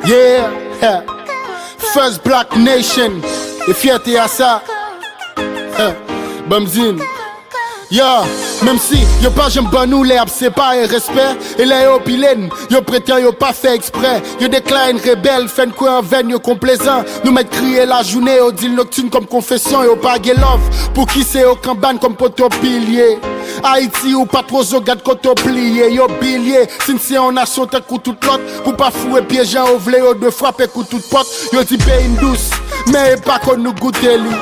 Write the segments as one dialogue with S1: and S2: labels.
S1: Yeah, First Black Nation, et fierté à ça. Bamzine. Yeah, même si yo pas j'aime pas nous l'herbe, c'est pas un respect. Et là yo pilène, yo prétend yo pas fait exprès. Yo décline rebelle, fait quoi en veine, yo complaisant. Nous mettre crier la journée, au deal nocturne comme confession. Yo pas gay love, pour qui c'est au campagne comme poto pilier. Haïti ou pas trop zogade koto plié. Yo bilier, sin si on a sauté coup tout l'autre. Pour pas fouer piège en ovlé, yo de frapper coup tout pote. Yo dit paye une douce, mais pas qu'on nous goûte li.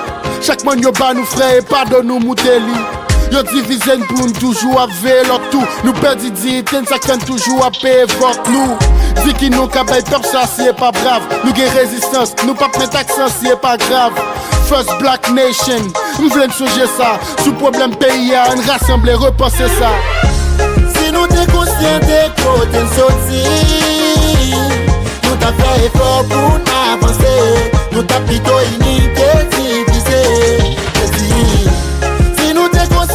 S1: Chaque monde yo ba nous frère et pas de nous mouteli. Yo divise pour nous toujours avec l'autre tout. Nous perdons dignité, ça can toujours à payer vote nous. Dit qui nous cabay peuple, ça c'est pas brave. Nous gain résistance, nous pas prendre accent, c'est pas grave. First Black Nation, nous voulons changer ça. Sous problème pays, à nous rassembler, repenser ça.
S2: Si nous t'es conscients des côtés sortis, nous t'as fait effort pour avancer. Nous t'as plutôt unité divisée.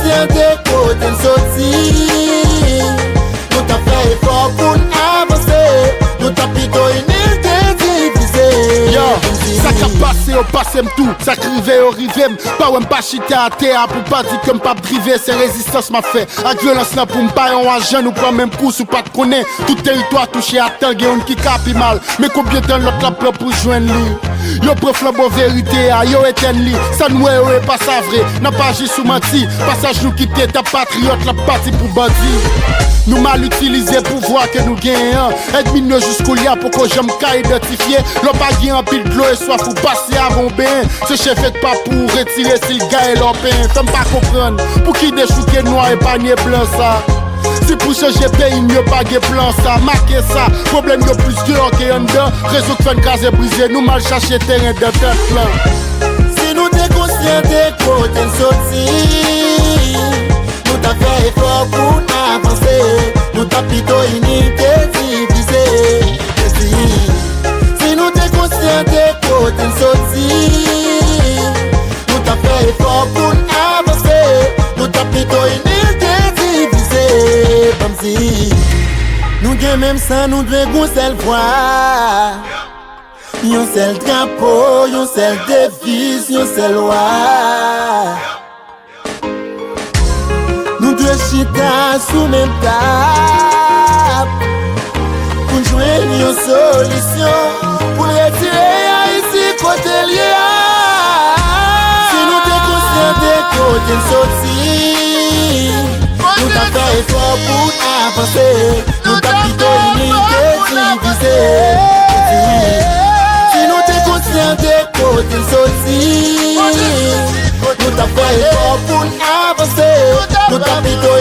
S2: Des côtés sortis, nous t'as fait effort pour avancer. Nous t'as plutôt unité divisée.
S1: Yo, ça qu'a passé au passé tout, ça crivé au rivé. Pas ou pas chita à terre pour pas dire que m'pas privé. C'est résistance m'a fait. Avec violence là pour m'pas en agent, nous prend même coup ou pas de connaître. Tout territoire touché à temps, y'en qui capi mal. Mais combien de temps l'autre la pleure pour joindre lui? Yo préfère bon vérité, yo éteint li. Ça nous est pas ça vrai, n'a pas agi sous menti. Passage nous quitter ta patriote, la partie pour bandit. Nous mal utilisé pour voir que nous gagnons. Aide-nous jusqu'au lia pour que j'aime qu'à identifier. L'on pas gagne en pile de l'eau et soit pour passer avant ben. Ce chef fait pas pour retirer s'il gagne leur pain. T'aimes pas comprendre, pour qui des chouquets noirs et panier blanc ça. Si pour changer pays, mieux pas de plan ça, marquer ça. Problème de plus dehors qu'en dedans. Réseau de fin de case brisé, nous mal chercher terrain de tête plan.
S2: Si nous t'es conscients des côtés sortis, nous t'as fait effort pour avancer. Nous t'as plutôt unité divisée. Si nous t'es conscients des côtés sortis, nous t'as fait effort pour avancer. Nous t'as plutôt unité divisée. Nous gagnons même ça, nous devons une seule voix. Yon seul drapeau, yon seul devise, yon seul loi. Nous devons chita sous même table pour joindre une solution, pour retirer Haïti côté lié. Si nous t'es conscients des côtés sortis, nous t'as fait effort pour avancer. Nous t'as plutôt unité divisée. Si nous t'es conscients des côtés sortis, nous t'as fait effort pour avancer. Nous t'as plutôt